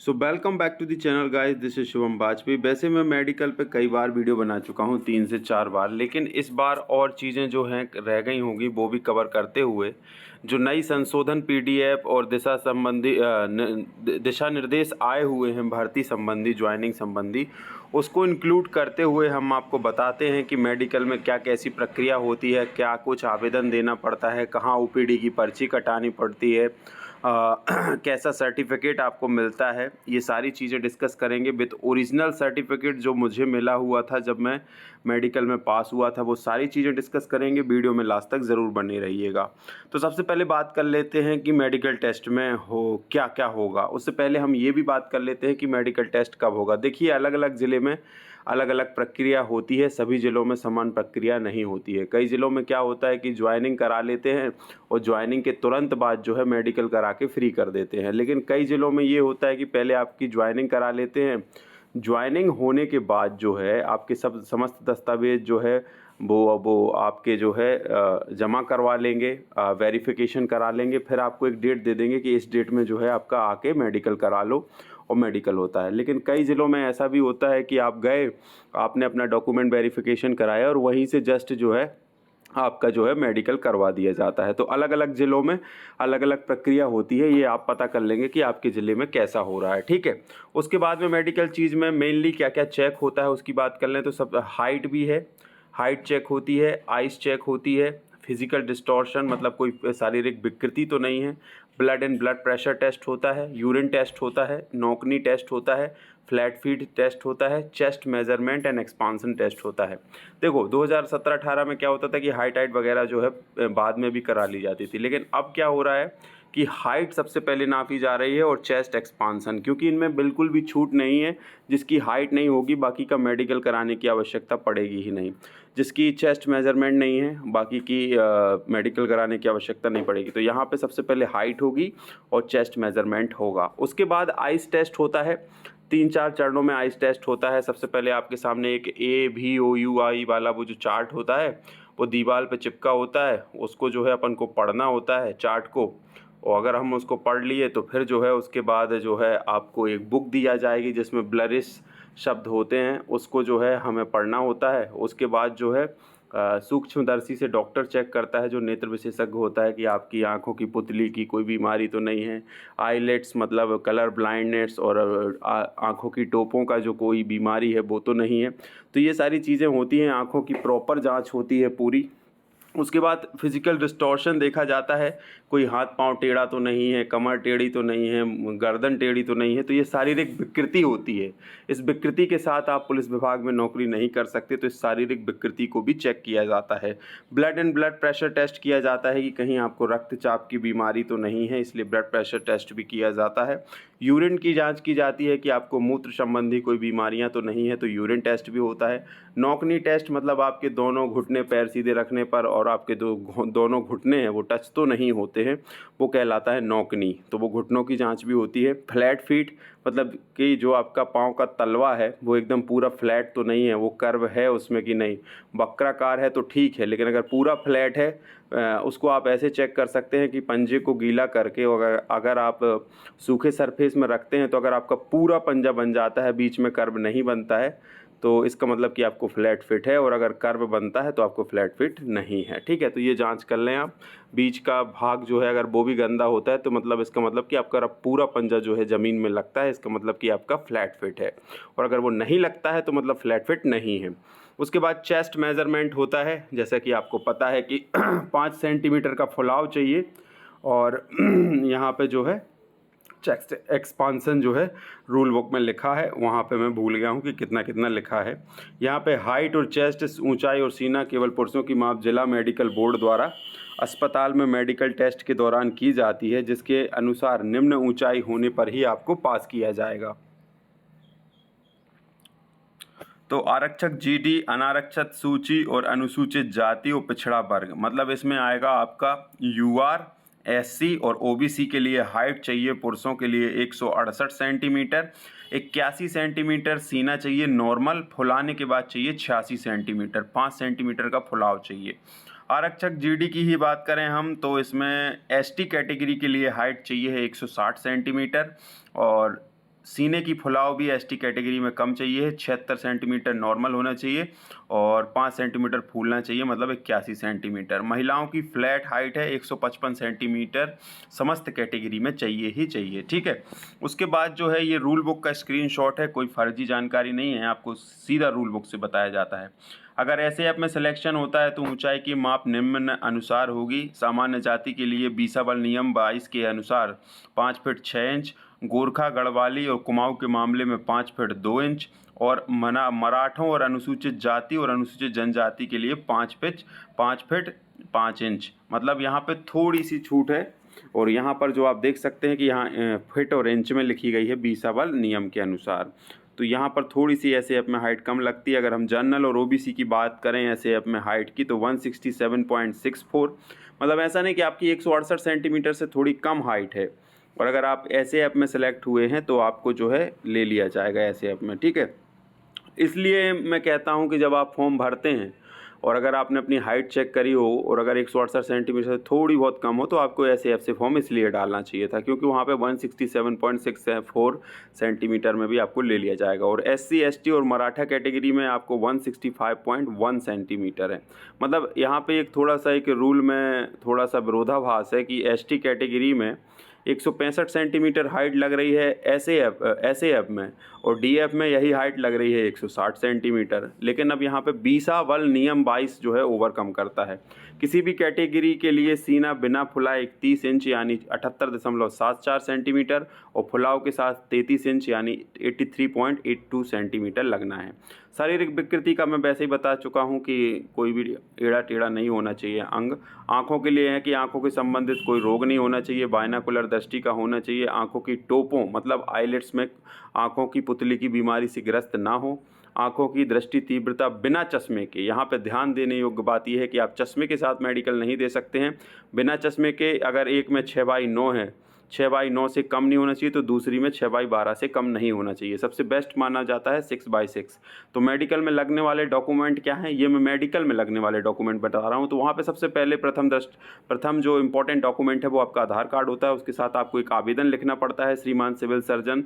So welcome back to the channel guys, this is Shubham Bajpai. वैसे मैं medical पे कई बार वीडियो बना चुका हूँ, 3 से 4 बार, लेकिन इस बार और चीज़ें जो हैं रह गई होंगी वो भी कवर करते हुए जो नई संशोधन पीडीएफ और दिशा निर्देश आए हुए हैं भर्ती संबंधी, ज्वाइनिंग संबंधी, उसको इंक्लूड करते हुए हम आपको बताते हैं कि मेडिकल में क्या कैसी प्रक्रिया होती है, क्या कुछ आवेदन देना पड़ता है, कहाँ ओपीडी की पर्ची कटानी पड़ती है, कैसा सर्टिफिकेट आपको मिलता है। ये सारी चीज़ें डिस्कस करेंगे विद ओरिजिनल सर्टिफिकेट जो मुझे मिला हुआ था जब मैं मेडिकल में पास हुआ था। वो सारी चीज़ें डिस्कस करेंगे, वीडियो में लास्ट तक ज़रूर बने रहिएगा। तो सबसे पहले बात कर लेते हैं कि मेडिकल टेस्ट में क्या क्या होगा। उससे पहले हम ये भी बात कर लेते हैं कि मेडिकल टेस्ट कब होगा। देखिए, अलग अलग ज़िले में अलग अलग प्रक्रिया होती है, सभी ज़िलों में समान प्रक्रिया नहीं होती है। कई ज़िलों में क्या होता है कि ज्वाइनिंग करा लेते हैं और ज्वाइनिंग के तुरंत बाद जो है मेडिकल करा के फ्री कर देते हैं, लेकिन कई ज़िलों में ये होता है कि पहले आपकी ज्वाइनिंग करा लेते हैं। ज्वाइनिंग होने के बाद जो है आपके सब समस्त दस्तावेज जो है वो आपके जो है जमा करवा लेंगे, वेरिफिकेशन करा लेंगे, फिर आपको एक डेट दे देंगे कि इस डेट में जो है आपका आके मेडिकल करा लो और मेडिकल होता है। लेकिन कई ज़िलों में ऐसा भी होता है कि आप गए, आपने अपना डॉक्यूमेंट वेरिफिकेशन कराया और वहीं से जस्ट जो है आपका जो है मेडिकल करवा दिया जाता है। तो अलग अलग ज़िलों में अलग अलग प्रक्रिया होती है, ये आप पता कर लेंगे कि आपके ज़िले में कैसा हो रहा है, ठीक है। उसके बाद में मेडिकल चीज़ में मेनली क्या क्या चेक होता है उसकी बात कर लें तो सब हाइट भी है, हाइट चेक होती है, आइस चेक होती है, फिजिकल डिस्टॉर्शन मतलब कोई शारीरिक विकृति तो नहीं है, blood and blood pressure test होता है, यूरिन टेस्ट होता है, नौकनी टेस्ट होता है, फ्लैट फीट टेस्ट होता है, chest measurement and expansion test होता है। देखो 2017-18 में क्या होता था कि हाइट वगैरह जो है बाद में भी करा ली जाती थी, लेकिन अब क्या हो रहा है कि हाइट सबसे पहले नापी जा रही है और चेस्ट एक्सपांसन, क्योंकि इनमें बिल्कुल भी छूट नहीं है। जिसकी हाइट नहीं होगी बाकी का मेडिकल कराने की आवश्यकता पड़ेगी ही नहीं, जिसकी चेस्ट मेजरमेंट नहीं है बाकी की मेडिकल कराने की आवश्यकता नहीं पड़ेगी। तो यहाँ पे सबसे पहले हाइट होगी और चेस्ट मेजरमेंट होगा। उसके बाद आइस टेस्ट होता है, 3-4 चरणों में आइस टेस्ट होता है। सबसे पहले आपके सामने एक ABOUI वाला वो जो चार्ट होता है वो दीवार पे चिपका होता है, उसको जो है अपन को पढ़ना होता है चार्ट को, और अगर हम उसको पढ़ लिए तो फिर जो है उसके बाद जो है आपको एक बुक दिया जाएगी जिसमें ब्लरिश शब्द होते हैं, उसको जो है हमें पढ़ना होता है। उसके बाद जो है सूक्ष्मदर्शी से डॉक्टर चेक करता है जो नेत्र विशेषज्ञ होता है कि आपकी आंखों की पुतली की कोई बीमारी तो नहीं है, आईलेट्स मतलब कलर ब्लाइंडनेस और आंखों की टोपों का जो कोई बीमारी है वो तो नहीं है। तो ये सारी चीज़ें होती हैं, आंखों की प्रॉपर जांच होती है पूरी। उसके बाद फिजिकल डिस्टॉर्शन देखा जाता है, कोई हाथ पांव टेढ़ा तो नहीं है, कमर टेढ़ी तो नहीं है, गर्दन टेढ़ी तो नहीं है। तो ये शारीरिक विकृति होती है, इस विकृति के साथ आप पुलिस विभाग में नौकरी नहीं कर सकते, तो इस शारीरिक विकृति को भी चेक किया जाता है। Blood and blood pressure test किया जाता है कि कहीं आपको रक्तचाप की बीमारी तो नहीं है, इसलिए ब्लड प्रेशर टेस्ट भी किया जाता है। यूरिन की जांच की जाती है कि आपको मूत्र संबंधी कोई बीमारियां तो नहीं है, तो यूरिन टेस्ट भी होता है। नौकनी टेस्ट मतलब आपके दोनों घुटने पैर सीधे रखने पर और आपके दोनों घुटने हैं वो टच तो नहीं होते हैं, वो कहलाता है नौकनी, तो वो घुटनों की जांच भी होती है। फ्लैट फीट मतलब कि जो आपका पाँव का तलवा है वो एकदम पूरा फ्लैट तो नहीं है, वो कर्व है उसमें कि नहीं, वक्राकार है तो ठीक है, लेकिन अगर पूरा फ्लैट है उसको आप ऐसे चेक कर सकते हैं कि पंजे को गीला करके, अगर आप सूखे सरफेस में रखते हैं तो अगर आपका पूरा पंजा बन जाता है, बीच में कर्व नहीं बनता है, तो इसका मतलब कि आपको फ्लैट फिट है, और अगर कर्व बनता है तो आपको फ्लैट फिट नहीं है, ठीक है। तो ये जांच कर लें आप। बीच का भाग जो है अगर वो भी गंदा होता है तो मतलब इसका मतलब कि आपका पूरा पंजा जो है ज़मीन में लगता है, इसका मतलब कि आपका फ्लैट फिट है, और अगर वो नहीं लगता है तो मतलब फ्लैट फिट नहीं है। उसके बाद चेस्ट मेज़रमेंट होता है, जैसा कि आपको पता है कि 5 सेंटीमीटर का फुलाव चाहिए, और यहाँ पे जो है चेस्ट एक्सपांसन जो है रूल बुक में लिखा है, वहाँ पे मैं भूल गया हूँ कि कितना कितना लिखा है। यहाँ पे हाइट और चेस्ट ऊंचाई और सीना केवल पुरुषों की माप जिला मेडिकल बोर्ड द्वारा अस्पताल में मेडिकल टेस्ट के दौरान की जाती है, जिसके अनुसार निम्न ऊंचाई होने पर ही आपको पास किया जाएगा। तो आरक्षक जीडी, अनारक्षित सूची और अनुसूचित जाति और पिछड़ा वर्ग, मतलब इसमें आएगा आपका यूआर, एससी और ओबीसी के लिए हाइट चाहिए पुरुषों के लिए 168 सेंटीमीटर, 81 सेंटीमीटर सीना चाहिए नॉर्मल, फुलाने के बाद चाहिए 86 सेंटीमीटर, 5 सेंटीमीटर का फुलाव चाहिए। आरक्षक जीडी की ही बात करें हम तो इसमें एसटी कैटेगरी के लिए हाइट चाहिए है 160 सेंटीमीटर, और सीने की फुलाव भी एसटी कैटेगरी में कम चाहिए, 76 सेंटीमीटर नॉर्मल होना चाहिए और 5 सेंटीमीटर फूलना चाहिए, मतलब 81 सेंटीमीटर। महिलाओं की फ्लैट हाइट है 155 सेंटीमीटर, समस्त कैटेगरी में चाहिए ही चाहिए, ठीक है। उसके बाद जो है ये रूल बुक का स्क्रीनशॉट है, कोई फर्जी जानकारी नहीं है, आपको सीधा रूल बुक से बताया जाता है। अगर ऐसे ऐप में सिलेक्शन होता है तो ऊंचाई की माप निम्न अनुसार होगी। सामान्य जाति के लिए बीसाबल नियम 22 के अनुसार 5 फीट 6 इंच, गोरखा, गढ़वाली और कुमाऊं के मामले में 5 फीट 2 इंच और मराठों और अनुसूचित जाति और अनुसूचित जनजाति के लिए 5 फीट 5 इंच। मतलब यहाँ पे थोड़ी सी छूट है और यहाँ पर जो आप देख सकते हैं कि यहाँ फिट और इंच में लिखी गई है बीसाबल नियम के अनुसार। तो यहाँ पर थोड़ी सी ऐसे ऐप में हाइट कम लगती है। अगर हम जनरल और ओबीसी की बात करें ऐसे ऐप में हाइट की तो 167.64, मतलब ऐसा नहीं कि आपकी 168 सेंटीमीटर से थोड़ी कम हाइट है। और अगर आप ऐसे ऐप में सेलेक्ट हुए हैं तो आपको जो है ले लिया जाएगा ऐसे ऐप में, ठीक है। इसलिए मैं कहता हूं कि जब आप फॉर्म भरते हैं और अगर आपने अपनी हाइट चेक करी हो और अगर 168 सेंटीमीटर से थोड़ी बहुत कम हो तो आपको ऐसे ऐप से फॉर्म इसलिए डालना चाहिए था क्योंकि वहाँ पे 167.64 सेंटीमीटर में भी आपको ले लिया जाएगा। और SC ST और मराठा कैटेगरी में आपको 165.1 सेंटीमीटर है। मतलब यहाँ पे एक थोड़ा सा एक रूल में थोड़ा सा विरोधाभास है कि ST कैटेगरी में 165 सेंटीमीटर हाइट लग रही है ऐसे ऐप में और DF में यही हाइट लग रही है 160 सेंटीमीटर। लेकिन अब यहाँ पे बीसाबल नियम 22 जो है ओवरकम करता है। किसी भी कैटेगरी के लिए सीना बिना फुलाए 31 इंच यानी 78.74 सेंटीमीटर और फुलाव के साथ 33 इंच यानी 83.82 सेंटीमीटर लगना है। शारीरिक विकृति का मैं वैसे ही बता चुका हूँ कि कोई भी टेढ़ा टेढ़ा नहीं होना चाहिए अंग। आँखों के लिए है कि आँखों के संबंधित कोई रोग नहीं होना चाहिए, बाइनोकुलर दृष्टि का होना चाहिए, आँखों की टोपों मतलब आईलेट्स में आँखों की पुतली की बीमारी से ग्रस्त ना हो, आँखों की दृष्टि तीव्रता बिना चश्मे के। यहाँ पे ध्यान देने योग्य बात यह है कि आप चश्मे के साथ मेडिकल नहीं दे सकते हैं। बिना चश्मे के अगर एक में 6/9 है, 6/9 से कम नहीं होना चाहिए तो दूसरी में 6/12 से कम नहीं होना चाहिए। सबसे बेस्ट माना जाता है 6/6। तो मेडिकल में लगने वाले डॉक्यूमेंट क्या हैं, ये मैं मेडिकल में लगने वाले डॉक्यूमेंट बता रहा हूँ। तो वहाँ पे सबसे पहले प्रथम जो इम्पोर्टेंट डॉक्यूमेंट है वो आपका आधार कार्ड होता है। उसके साथ आपको एक आवेदन लिखना पड़ता है श्रीमान सिविल सर्जन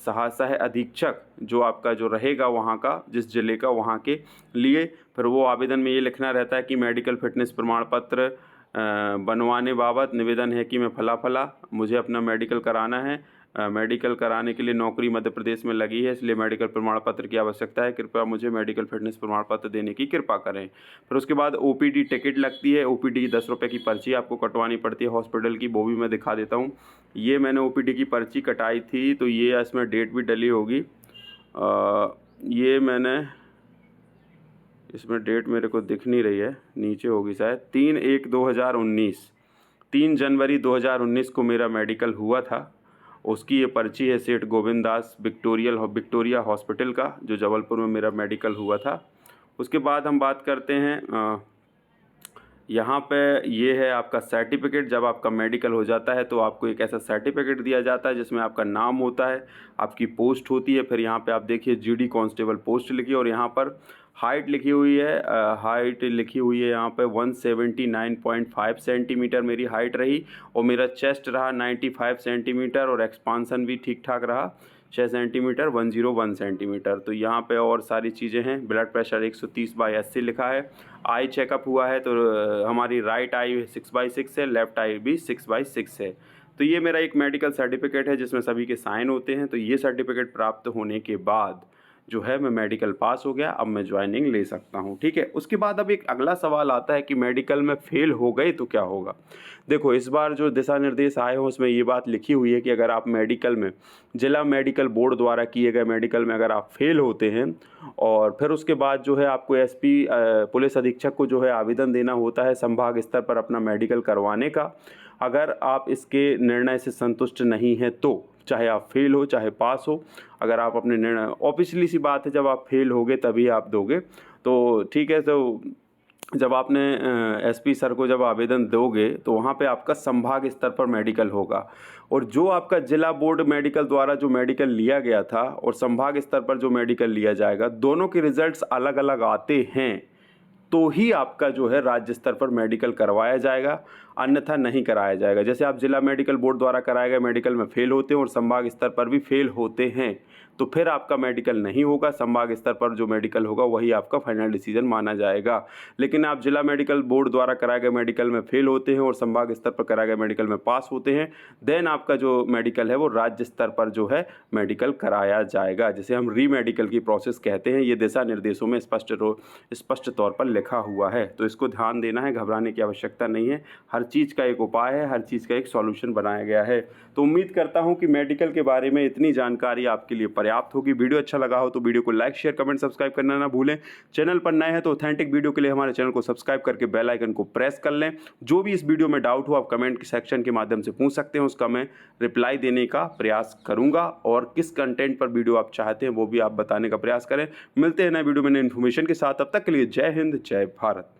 सह अधीक्षक जो आपका जो रहेगा वहाँ का, जिस जिले का, वहाँ के लिए। फिर वो आवेदन में ये लिखना रहता है कि मेडिकल फिटनेस प्रमाण पत्र बनवाने बाबत निवेदन है कि मैं फला मुझे अपना मेडिकल कराना है। मेडिकल कराने के लिए नौकरी मध्य प्रदेश में लगी है, इसलिए मेडिकल प्रमाण पत्र की आवश्यकता है। कृपया मुझे मेडिकल फिटनेस प्रमाण पत्र देने की कृपा करें। फिर उसके बाद OPD टिकट लगती है। OPD की 10 रुपये की पर्ची आपको कटवानी पड़ती है हॉस्पिटल की, वो भी मैं दिखा देता हूँ। ये मैंने OPD की पर्ची कटाई थी तो ये इसमें डेट भी डली होगी। ये मैंने इसमें डेट मेरे को दिख नहीं रही है, नीचे होगी शायद, 3/1/2019, 3 जनवरी 2019 को मेरा मेडिकल हुआ था। उसकी ये पर्ची है सेठ गोविंद दास विक्टोरिया हॉस्पिटल का, जो जबलपुर में मेरा मेडिकल हुआ था। उसके बाद हम बात करते हैं यहाँ पे ये है आपका सर्टिफिकेट। जब आपका मेडिकल हो जाता है तो आपको एक ऐसा सर्टिफिकेट दिया जाता है जिसमें आपका नाम होता है, आपकी पोस्ट होती है। फिर यहाँ पे आप देखिए GD कांस्टेबल पोस्ट लिखी और यहाँ पर हाइट लिखी हुई है। हाइट लिखी हुई है यहाँ पे 179.5 सेंटीमीटर मेरी हाइट रही और मेरा चेस्ट रहा 95 सेंटीमीटर और एक्सपांसन भी ठीक ठाक रहा 6 सेंटीमीटर 101 सेंटीमीटर। तो यहाँ पे और सारी चीज़ें हैं। ब्लड प्रेशर 130/80 लिखा है। आई चेकअप हुआ है तो हमारी राइट आई 6/6 है, लेफ़्ट आई भी 6/6 है। तो ये मेरा एक मेडिकल सर्टिफिकेट है जिसमें सभी के साइन होते हैं। तो ये सर्टिफिकेट प्राप्त होने के बाद जो है मैं मेडिकल पास हो गया, अब मैं ज्वाइनिंग ले सकता हूँ, ठीक है। उसके बाद अब एक अगला सवाल आता है कि मेडिकल में फ़ेल हो गए तो क्या होगा। देखो इस बार जो दिशा निर्देश आए हो उसमें ये बात लिखी हुई है कि अगर आप मेडिकल में जिला मेडिकल बोर्ड द्वारा किए गए मेडिकल में अगर आप फेल होते हैं और फिर उसके बाद जो है आपको SP पुलिस अधीक्षक को जो है आवेदन देना होता है संभाग स्तर पर अपना मेडिकल करवाने का। अगर आप इसके निर्णय से संतुष्ट नहीं हैं तो चाहे आप फेल हो चाहे पास हो, अगर आप अपने निर्णय, ऑब्वियसली सी बात है जब आप फेल होगे तभी आप दोगे, तो ठीक है। तो जब आपने SP सर को जब आवेदन दोगे तो वहाँ पे आपका संभाग स्तर पर मेडिकल होगा और जो आपका जिला बोर्ड मेडिकल द्वारा जो मेडिकल लिया गया था और संभाग स्तर पर जो मेडिकल लिया जाएगा, दोनों के रिजल्ट्स अलग अलग आते हैं तो ही आपका जो है राज्य स्तर पर मेडिकल करवाया जाएगा। अन्यथा नहीं कराया जाएगा। जैसे आप जिला मेडिकल बोर्ड द्वारा कराए गए मेडिकल में फेल होते हैं और संभाग स्तर पर भी फेल होते हैं तो फिर आपका मेडिकल नहीं होगा, संभाग स्तर पर जो मेडिकल होगा वही आपका फाइनल डिसीजन माना जाएगा। लेकिन आप जिला मेडिकल बोर्ड द्वारा कराए गए मेडिकल में फेल होते हैं और संभाग स्तर पर कराए गए मेडिकल में पास होते हैं, देन आपका जो मेडिकल है वो राज्य स्तर पर जो है मेडिकल कराया जाएगा, जिसे हम री मेडिकल की प्रोसेस कहते हैं। ये दिशा निर्देशों में स्पष्ट तौर पर लिखा हुआ है, तो इसको ध्यान देना है, घबराने की आवश्यकता नहीं है। हर चीज़ का एक उपाय है, हर चीज़ का एक सॉल्यूशन बनाया गया है। तो उम्मीद करता हूँ कि मेडिकल के बारे में इतनी जानकारी आपके लिए पर्याप्त होगी। वीडियो अच्छा लगा हो तो वीडियो को लाइक, शेयर, कमेंट, सब्सक्राइब करना ना भूलें। चैनल पर नए हैं तो ऑथेंटिक वीडियो के लिए हमारे चैनल को सब्सक्राइब करके बेल आइकन को प्रेस कर लें। जो भी इस वीडियो में डाउट हो आप कमेंट सेक्शन के माध्यम से पूछ सकते हैं, उसका मैं रिप्लाई देने का प्रयास करूंगा और किस कंटेंट पर वीडियो आप चाहते हैं वो भी आप बताने का प्रयास करें। मिलते हैं नए वीडियो में नई इन्फॉर्मेशन के साथ, तब तक के लिए जय हिंद, जय भारत।